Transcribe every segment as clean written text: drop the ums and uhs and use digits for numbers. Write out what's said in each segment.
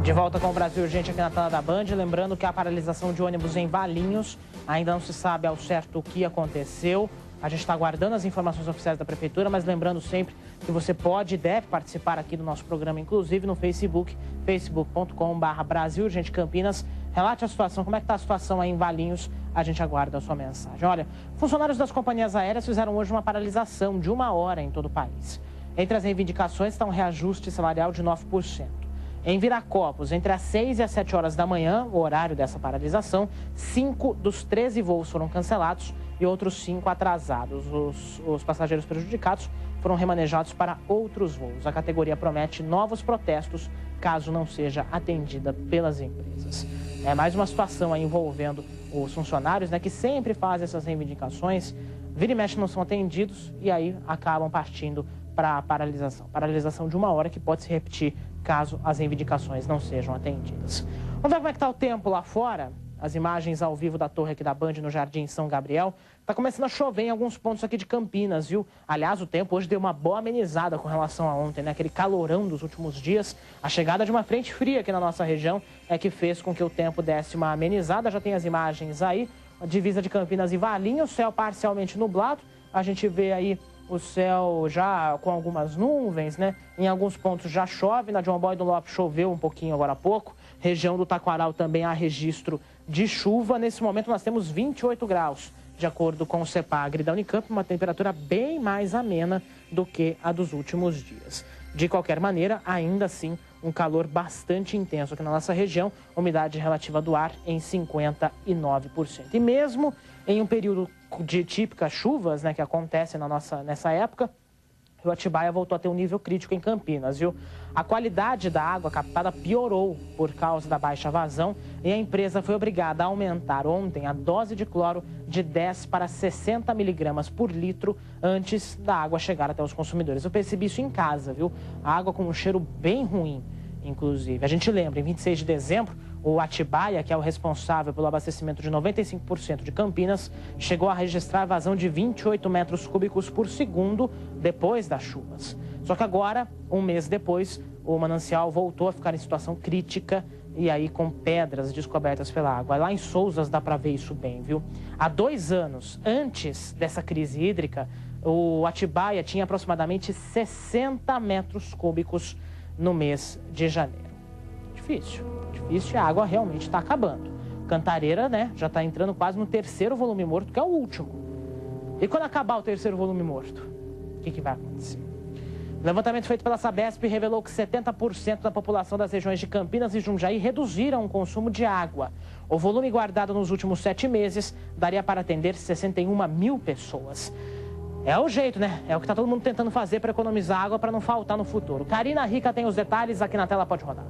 De volta com o Brasil Urgente aqui na tela da Band, lembrando que a paralisação de ônibus em Valinhos ainda não se sabe ao certo o que aconteceu. A gente está aguardando as informações oficiais da Prefeitura, mas lembrando sempre que você pode e deve participar aqui do nosso programa, inclusive no Facebook, facebook.com/Brasil Urgente Campinas. Relate a situação, como é que está a situação aí em Valinhos, a gente aguarda a sua mensagem. Olha, funcionários das companhias aéreas fizeram hoje uma paralisação de 1 hora em todo o país. Entre as reivindicações está um reajuste salarial de 9%. Em Viracopos, entre as 6 e as 7 horas da manhã, o horário dessa paralisação, 5 dos 13 voos foram cancelados e outros 5 atrasados. Os passageiros prejudicados foram remanejados para outros voos. A categoria promete novos protestos caso não seja atendida pelas empresas. É mais uma situação aí envolvendo os funcionários, né, que sempre fazem essas reivindicações, vira e mexe não são atendidos e aí acabam partindo para a paralisação. Paralisação de 1 hora que pode se repetir caso as reivindicações não sejam atendidas. Vamos ver como é que está o tempo lá fora. As imagens ao vivo da torre aqui da Band no Jardim São Gabriel. Está começando a chover em alguns pontos aqui de Campinas, viu? Aliás, o tempo hoje deu uma boa amenizada com relação a ontem, né? Aquele calorão dos últimos dias. A chegada de uma frente fria aqui na nossa região é que fez com que o tempo desse uma amenizada. Já tem as imagens aí. A divisa de Campinas e Valinhos, o céu parcialmente nublado. A gente vê aí o céu já com algumas nuvens, né? Em alguns pontos já chove. Na João Boy do Lopes choveu um pouquinho agora há pouco. Região do Taquaral também há registro de chuva. Nesse momento nós temos 28 graus, de acordo com o CEPAGRE da Unicamp, uma temperatura bem mais amena do que a dos últimos dias. De qualquer maneira, ainda assim, um calor bastante intenso aqui na nossa região, umidade relativa do ar em 59%. E mesmo em um período de típicas chuvas, né, que acontecem nessa época, o Atibaia voltou a ter um nível crítico em Campinas, viu? A qualidade da água captada piorou por causa da baixa vazão e a empresa foi obrigada a aumentar ontem a dose de cloro de 10 para 60 miligramas por litro antes da água chegar até os consumidores. Eu percebi isso em casa, viu? A água com um cheiro bem ruim, inclusive. A gente lembra, em 26 de dezembro, o Atibaia, que é o responsável pelo abastecimento de 95% de Campinas, chegou a registrar vazão de 28 metros cúbicos por segundo depois das chuvas. Só que agora, um mês depois, o manancial voltou a ficar em situação crítica e aí com pedras descobertas pela água. Lá em Souzas dá para ver isso bem, viu? Há 2 anos, antes dessa crise hídrica, o Atibaia tinha aproximadamente 60 metros cúbicos no mês de janeiro. Difícil, e a água realmente está acabando. Cantareira, né, já está entrando quase no 3º volume morto, que é o último. E quando acabar o 3º volume morto, o que vai acontecer? O levantamento feito pela Sabesp revelou que 70% da população das regiões de Campinas e Jundiaí reduziram o consumo de água. O volume guardado nos últimos 7 meses daria para atender 61 mil pessoas. É o jeito, né? É o que está todo mundo tentando fazer para economizar água para não faltar no futuro. Karina Rica tem os detalhes, aqui na tela pode rodar.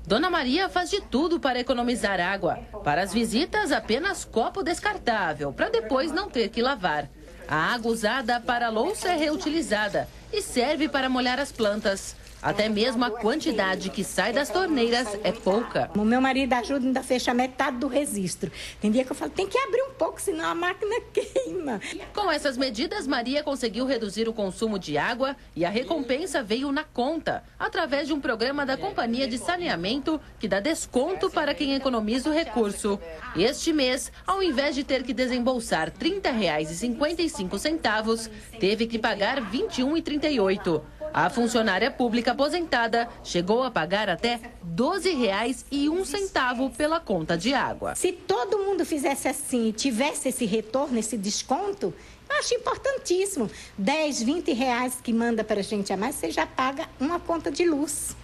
Dona Maria faz de tudo para economizar água. Para as visitas, apenas copo descartável, para depois não ter que lavar. A água usada para a louça é reutilizada e serve para molhar as plantas. Até mesmo a quantidade que sai das torneiras é pouca. O meu marido ajuda ainda a fechar metade do registro. Tem dia que eu falo, tem que abrir um pouco, senão a máquina queima. Com essas medidas, Maria conseguiu reduzir o consumo de água e a recompensa veio na conta, através de um programa da Companhia de Saneamento que dá desconto para quem economiza o recurso. Este mês, ao invés de ter que desembolsar R$ 30,55, teve que pagar R$ 21,38. A funcionária pública aposentada chegou a pagar até R$ 12,01 pela conta de água. Se todo mundo fizesse assim, tivesse esse retorno, esse desconto, eu acho importantíssimo. 10, 20 reais que manda para a gente a mais, você já paga uma conta de luz.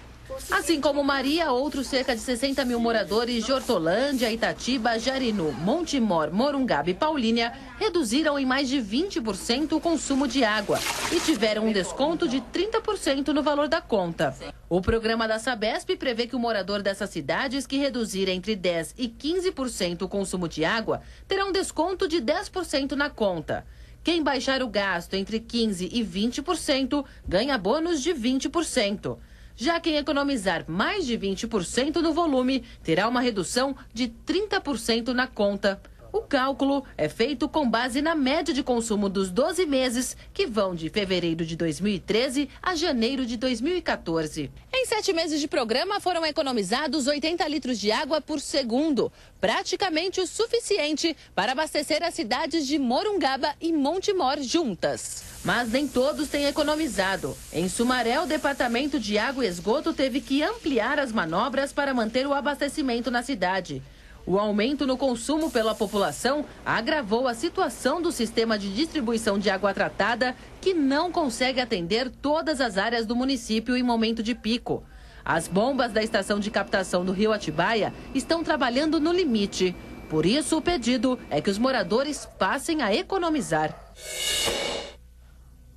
Assim como Maria, outros cerca de 60 mil moradores de Hortolândia, Itatiba, Jarinu, Montemor, Morungaba e Paulínia reduziram em mais de 20% o consumo de água e tiveram um desconto de 30% no valor da conta. O programa da Sabesp prevê que o morador dessas cidades que reduzir entre 10% e 15% o consumo de água terá um desconto de 10% na conta. Quem baixar o gasto entre 15% e 20% ganha bônus de 20%. Já quem economizar mais de 20% no volume terá uma redução de 30% na conta. O cálculo é feito com base na média de consumo dos 12 meses, que vão de fevereiro de 2013 a janeiro de 2014. Em 7 meses de programa, foram economizados 80 litros de água por segundo, praticamente o suficiente para abastecer as cidades de Morungaba e Montemor juntas. Mas nem todos têm economizado. Em Sumaré, o Departamento de Água e Esgoto teve que ampliar as manobras para manter o abastecimento na cidade. O aumento no consumo pela população agravou a situação do sistema de distribuição de água tratada, que não consegue atender todas as áreas do município em momento de pico. As bombas da estação de captação do Rio Atibaia estão trabalhando no limite. Por isso, o pedido é que os moradores passem a economizar.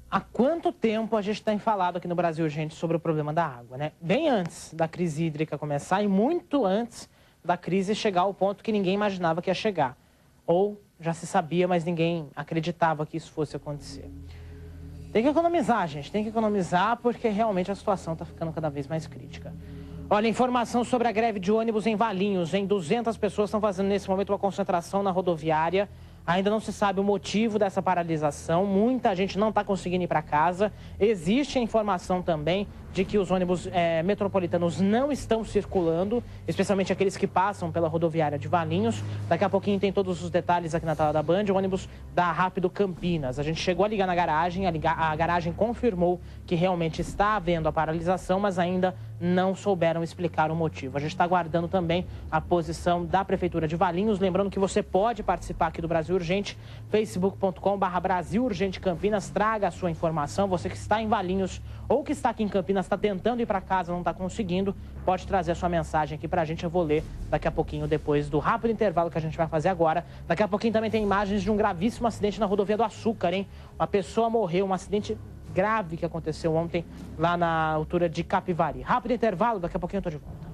Há quanto tempo a gente tem falado aqui no Brasil, gente, sobre o problema da água, né? Bem antes da crise hídrica começar e muito antes da crise chegar ao ponto que ninguém imaginava que ia chegar. Ou já se sabia, mas ninguém acreditava que isso fosse acontecer. Tem que economizar, gente. Tem que economizar porque realmente a situação está ficando cada vez mais crítica. Olha, informação sobre a greve de ônibus em Valinhos. 200 pessoas estão fazendo nesse momento uma concentração na rodoviária. Ainda não se sabe o motivo dessa paralisação. Muita gente não está conseguindo ir para casa. Existe a informação também de que os ônibus metropolitanos não estão circulando, especialmente aqueles que passam pela rodoviária de Valinhos. Daqui a pouquinho tem todos os detalhes aqui na tela da Band. O ônibus da Rápido Campinas. A gente chegou a ligar na garagem, a garagem confirmou que realmente está havendo a paralisação, mas ainda não souberam explicar o motivo. A gente está aguardando também a posição da Prefeitura de Valinhos. Lembrando que você pode participar aqui do Brasil Urgente, facebook.com/Brasil Urgente Campinas. Traga a sua informação. Você que está em Valinhos ou que está aqui em Campinas, está tentando ir para casa, não está conseguindo, pode trazer a sua mensagem aqui para a gente. Eu vou ler daqui a pouquinho, depois do rápido intervalo que a gente vai fazer agora. Daqui a pouquinho também tem imagens de um gravíssimo acidente na rodovia do Açúcar, hein? Uma pessoa morreu, um acidente grave que aconteceu ontem lá na altura de Capivari. Rápido intervalo, daqui a pouquinho eu tô de volta.